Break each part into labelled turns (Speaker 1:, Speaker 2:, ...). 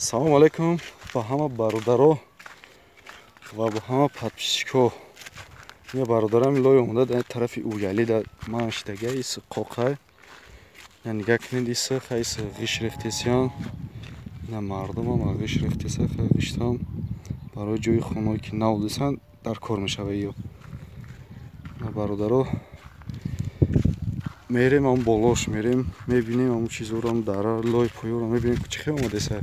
Speaker 1: Салом алейкум ба ҳама бародаро ва ба ҳама подписчикҳо. Ин бародарам лой омада дар тарафи уяли дар манштага ис қоқай. Яни гакнед ис хайс ғиш рехтесян. На мардума ма ғиш рехтеса хай ғиштам барои ҷои хонаҳое ки нав десан дар кор мешава ё. На бародаро мерем ам болош мерем мебинем ам чизорам дара лой поёра мебинем чӣ хел омадеса.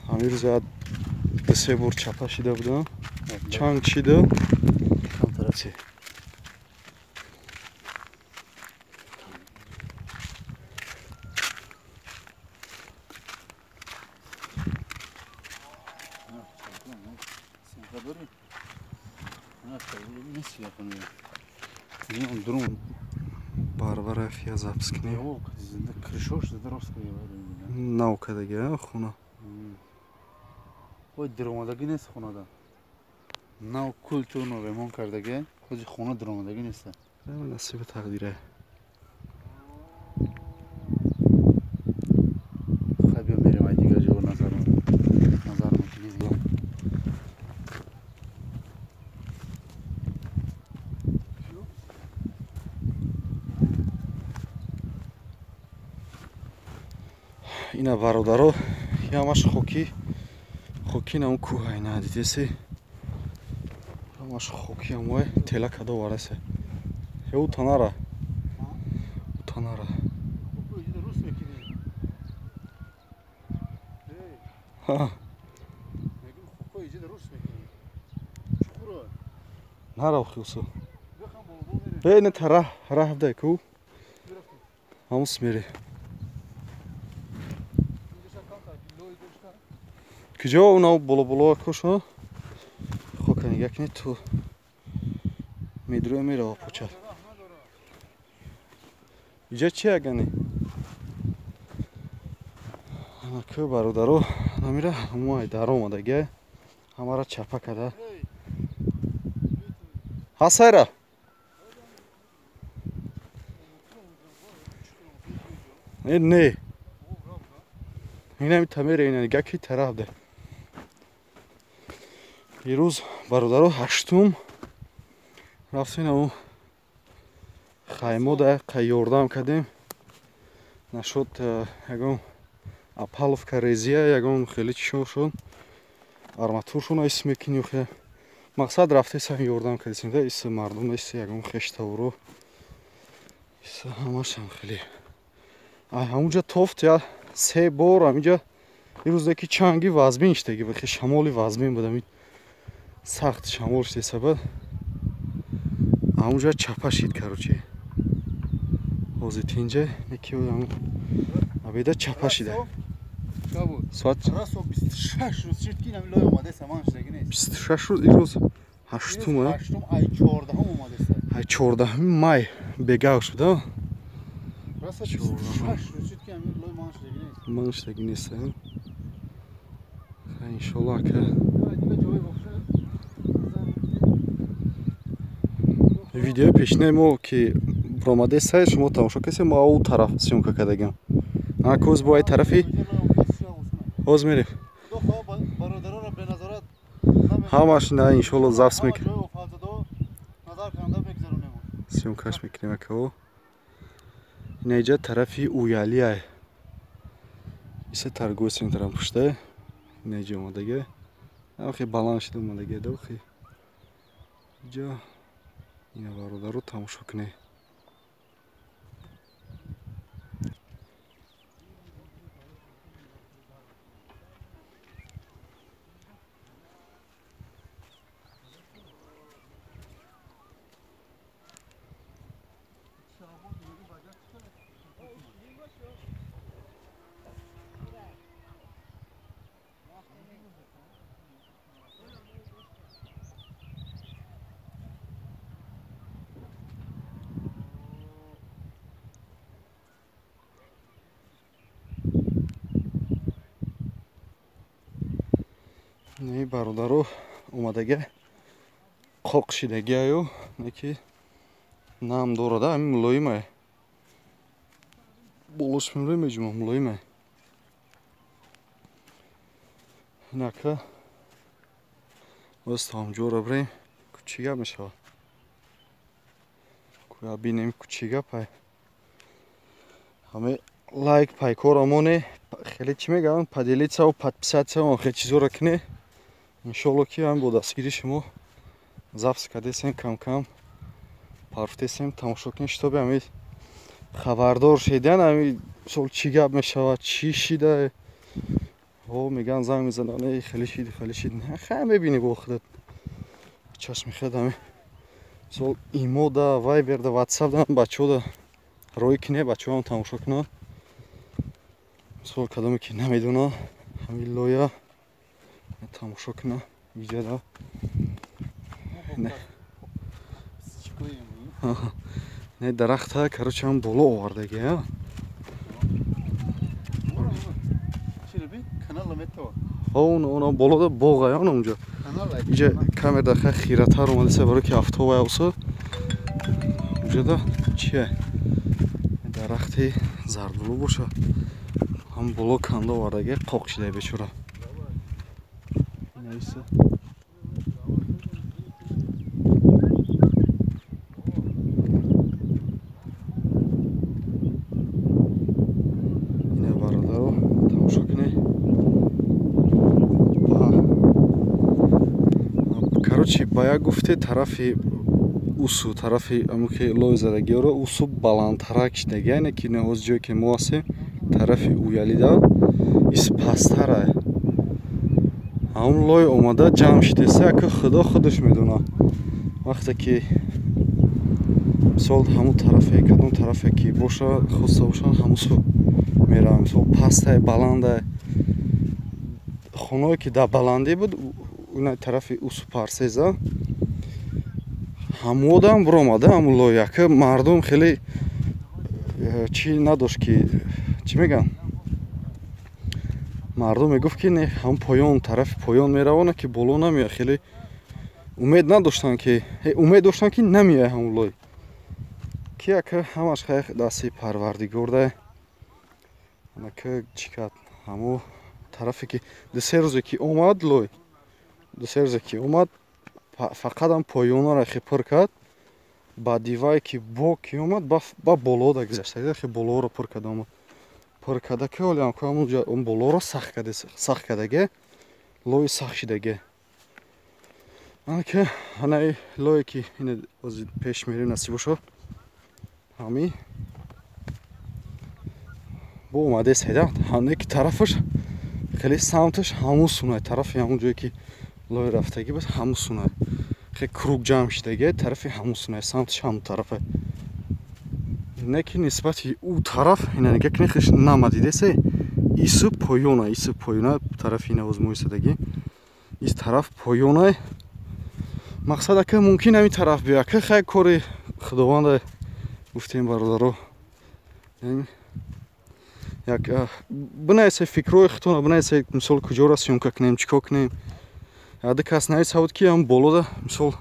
Speaker 1: Ҳамин рӯз се бор чапа шида будам. Чанг чида. Камтарафси. Барбараф я запскне. Наукадага хуна.
Speaker 2: ой диромадаги нест хонада. Нав культурно ремонт кардаги, хоҷи хона диромадаги нест.
Speaker 1: Насиби тақдире.
Speaker 2: Хай бия мерем ай дига ҷо назар мекунем.
Speaker 1: Ина бародаро ямаш хоки на он кӯҳай на дидеси. Ямаш хоки амой тела кадо варасе. Ё утанара. Утанара. Ха. Нара хилсу. Не тара рафдай ку. Амус мери. Киҷо уна боло кушо. Хокани якне ту медруя мерава почат. Иҷа чи агани? Ана ку бародаро намира ҳамаи дар омадаги ҳамара чапа када. Ҳасайра. Не. Инами тамера ина гаки тарафда. Ирӯз бародаро ҳаштум рафтем ам хаймода қайёрдам кардем. Нашуд ягон апаловка резия ягон хеле чишо шуд. Арматуршуна ис мекини хе. Мақсад рафтесам ёрдам кардем да ис мардум ис ягон хештавро. Ис ҳамашам хеле. Ай ҳамуҷа тофт я се бор амиҷа ирӯзе ки чанги вазбин штаги бахи шамоли вазбин будам. Сахт шамол ште сабад ҳамуҷа чапа шид карочи. Ҳозир тинҷа неки ам абеда чапа шида. Соат
Speaker 2: 26 рӯз шид ки нами лой омадеса ман штаги нест.
Speaker 1: 26 рӯз ирӯз ҳаштум
Speaker 2: ай 14 омадеса.
Speaker 1: Ай 14 май бегав шуда.
Speaker 2: Раса 26 рӯз шид ки нами лой ман штаги нест.
Speaker 1: Ман штаги нест. Хай иншаллоҳ ка видеои пешинаи мо ки бромаде сай шумо тамошо касем мо ав тараф сёмка кардагем. Ана кӯз бо ай тарафи ҳоз мерем. Ҳамаш на иншаллоҳ завс мекунем. Сёмкаш мекунем акао. Инаиҷа тарафи уяли ай. Иса таргӯсин тарам пушта. Инаиҷа омадаги. Ахи баланд шида омадаги да ахи. Иҷа ина бародаро тамошо кунед. Не бародаро омадаги қоқ шидаги аю неки нам дорада ҳамин мулоимае. Болош мемре меҷума мулоимае. Inaqa o'z taomjo'ra birem kuchiga mishava. Kuya binem kuchiga pay. Ҳаме лайк пайкорамоне хеле чӣ мегӯянд поделитсаву подписатсаву хеле чизора кунед. Иншолло ки ҳам бо дастгири шумо запис кардесем кам-кам парафтесем тамошо кунед шитоби ҳами хабардор шедиян ҳами сол чӣ гап мешавад чӣ шида мегӯянд занг мезананд хеле шиди хай мебинӣ бо худат чашми худ ҳами сол имо да вайбер да ватсап да бачаҳо да роӣ кунед бачаҳо ҳам тамошо кунанд мисол кадоме ки намедонанд ҳамин лоя тамошо кунанд видео да не дарахта короче ҳам боло овардагия он боло да боға он онҷо инҷа камера хай хиратар омадаса барои ки афтобай авса онҷа да чия дарахти зардулу бошад ҳам боло канда овардаги қоқ шидай бечора ина бародаро тамошо кунед короче ба як гуфте тарафи усу тарафи амуки лой задагиёро усу баландтарак шидаги айне ки ҳоз ҷое ки мо ҳастем тарафи уялида ис пасттара ҳамун лой омада ҷамъ шидеса яка худо худаш медона вақте ки мисол ҳамун тарафе кадом тарафе ки боша хоста бошад ҳамусу меравам мисол пастае баландае хонаое ки дар баландӣ буд ина тарафи усу парсеза ҳамодам буромада ҳамун лой яка мардум хеле чӣ надошт ки чӣ мегӯянд мардум мегуфт ки не ҳам поён тарафи поён меравона ки боло намеяд хеле умед надоштанд ки умед доштанд ки намеяд ҳамун лой ки яка ҳамаш хай дасти парвардигор да анака чӣ кард ҳамо тарафе ки дусе рӯзе ки омад лой дусе рӯзе ки омад фақат ҳам поёнаро хе пур кард ба дивае ки бо ки омад ба боло да гузашта хе болоро пур карда омад пур карда ки ҳолиам ки ҳамунҷо он болоро сахт кардаге лои сахт шидаге анаки анаи лое ки ина ози пеш мерем насиб бошад ҳами бо омаде седа ҳане ки тарафаш хеле самташ ҳамун сунай тарафи ҳамун ҷое ки лой рафтагӣ буд ҳамун сунай хе круг ҷамъ шидаги тарафи ҳамун сунай самташ ҳамун тарафе не ки нисбати ӯ тараф ина нигah кунед хеш намадидесе ису поёна тарафи ина оз мо истадаги ис тараф поёна мақсад ака мумкин ҳамин тараф биё ака хай кори худованда гуфтем бародаро як бинависе фикрҳои худтона бинависе мисол куҷоро сёмка кунем чӣ кор кунем яда кас нависа буд ки ҳам болода мисол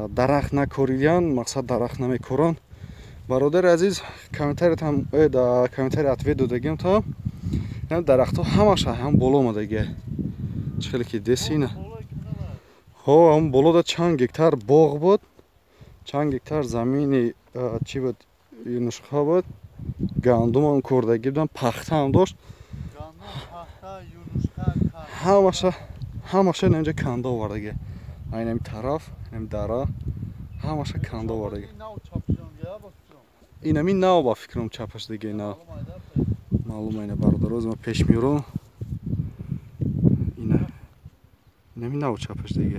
Speaker 1: дарахт накоридиян мақсад дарахт намекоранд бародари азиз комментари ответ додагиам то дарахтҳо ҳамаша ҳам боло омадаги чӣ хеле ки деси ина ҳам болода чанд гектар боғ буд чанд гектар замини чӣ буд юнушха буд гандумам кордагӣ будам пахтаам дошт ҳамаша ина инҷа канда овардаги айнами тараф инами дара ҳамаша канда овардаги инами нав ба фикрам чапашдаги на маълума ина бародароз ма пеш меёрам инами нав чапашдаги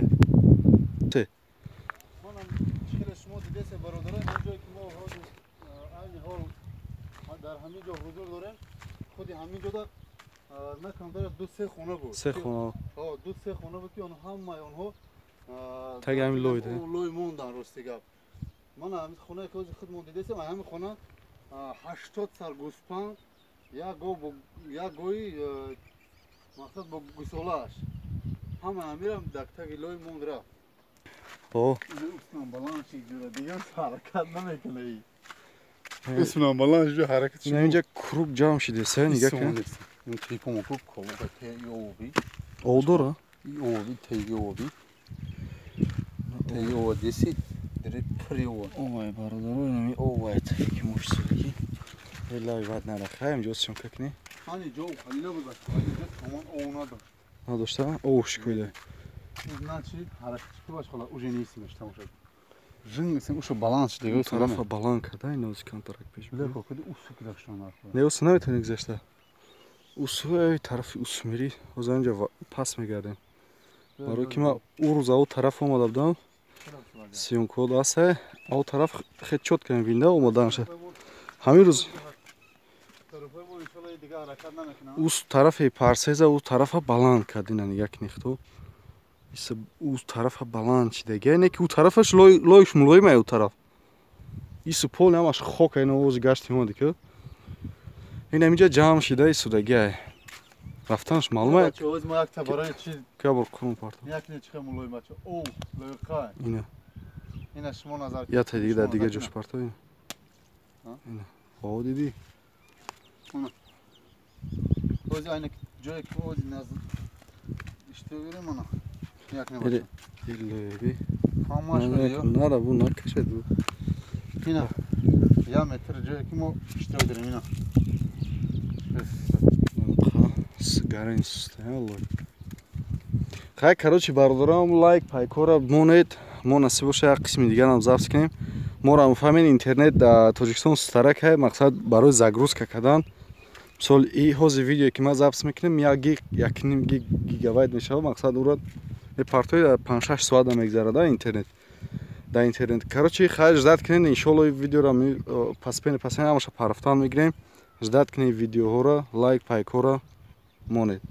Speaker 2: дар ҳамин ҷо ҳузур дорем худи ҳамин ҷода накам дорад ду-се хона буд ду-се хона буд ки ҳамаи онҳо
Speaker 1: таги ҳамин лой
Speaker 2: мондан рости гап ман ҳамин хонае ки ҳози худмон дидесем ҳамин хона 80 сал гӯспан як гои мақсад бо гӯсолааш ҳама ҳамирам дар таги лой монд рафт баланши ҷура дигар ҳаракат намекунад اسمم بالانش جو حرکتش
Speaker 1: اینجا کروب جام شده سه نگاه کن
Speaker 2: اون تریپو کروب کلوب که یوبی
Speaker 1: Олдора?
Speaker 2: Оби, теги оби. Теги оби деси, директ при оби.
Speaker 1: Ой, бародарой, нами овайт, ки мушсуги. Элай вад нарахаем, ҷосшам какни.
Speaker 2: Ҳани ҷо халила буда, халила тамон овнадо.
Speaker 1: Надошта? Овш кӯйда.
Speaker 2: Значи, ҳаракатчики баш хола, уже нестимеш тамошад. Жин исем уша баланс шидега
Speaker 1: Тарафа баланд карда, ин нозикам тарак пеш.
Speaker 2: Леко, куди усу кидашон арфа.
Speaker 1: Не усу наметони гузашта. Усу тарафи усу мери, ҳозир инҷа пас мегардем. Барои ки ман у рӯз ав тараф омада будам. Сиёмкод аст, ав тараф хеле чотка винда омадан шуд. Ҳамин рӯз уз тарафи парсеза у тарафа баланд кардинан як нихто. Иса у тарафа баланд чидага, не ки у тарафаш лоиш мулоима у тараф. Иса пол намаш хока ин овози гашти омади ки. Ин аминҷа ҷамъ шида исудага. Рафтанаш маълума.
Speaker 2: Оз ма як табараи чи
Speaker 1: Кабор курум парта.
Speaker 2: як не чиха мулои бача. О, леқа.
Speaker 1: Ина.
Speaker 2: Ина шумо назар.
Speaker 1: Я та дига дар дига ҷош парта. Ина. О диди.
Speaker 2: Ози айна ҷое ки ози наз иштовире мана. Як не
Speaker 1: Ире.
Speaker 2: бача.
Speaker 1: Илеби.
Speaker 2: Ҳамаш ё.
Speaker 1: Нара бу накашад.
Speaker 2: Ина. Я метр ҷое ки мо иштовирем ина.
Speaker 1: Гарин суста, алло. Хай, короче, бародарам лайк, пайкора монед. Мо насиб боша як қисми дигар ҳам запис кунем. Моро муфаҳмед интернет дар Тоҷикистон сустарак ҳай, мақсад барои загрузка кардан. Мисол ҳозир видеое ки ман запис мекунем 1 гиг, 1.5 гигабайт мешавад. Мақсад ура партои 5-6 соат мегзарад интернет. Дар интернет. Короче, хай ждат кунед, иншолло видеоро паспен ҳамаша парафтан мегирем. Ждат кунед видеоҳоро, лайк, пайкора монед.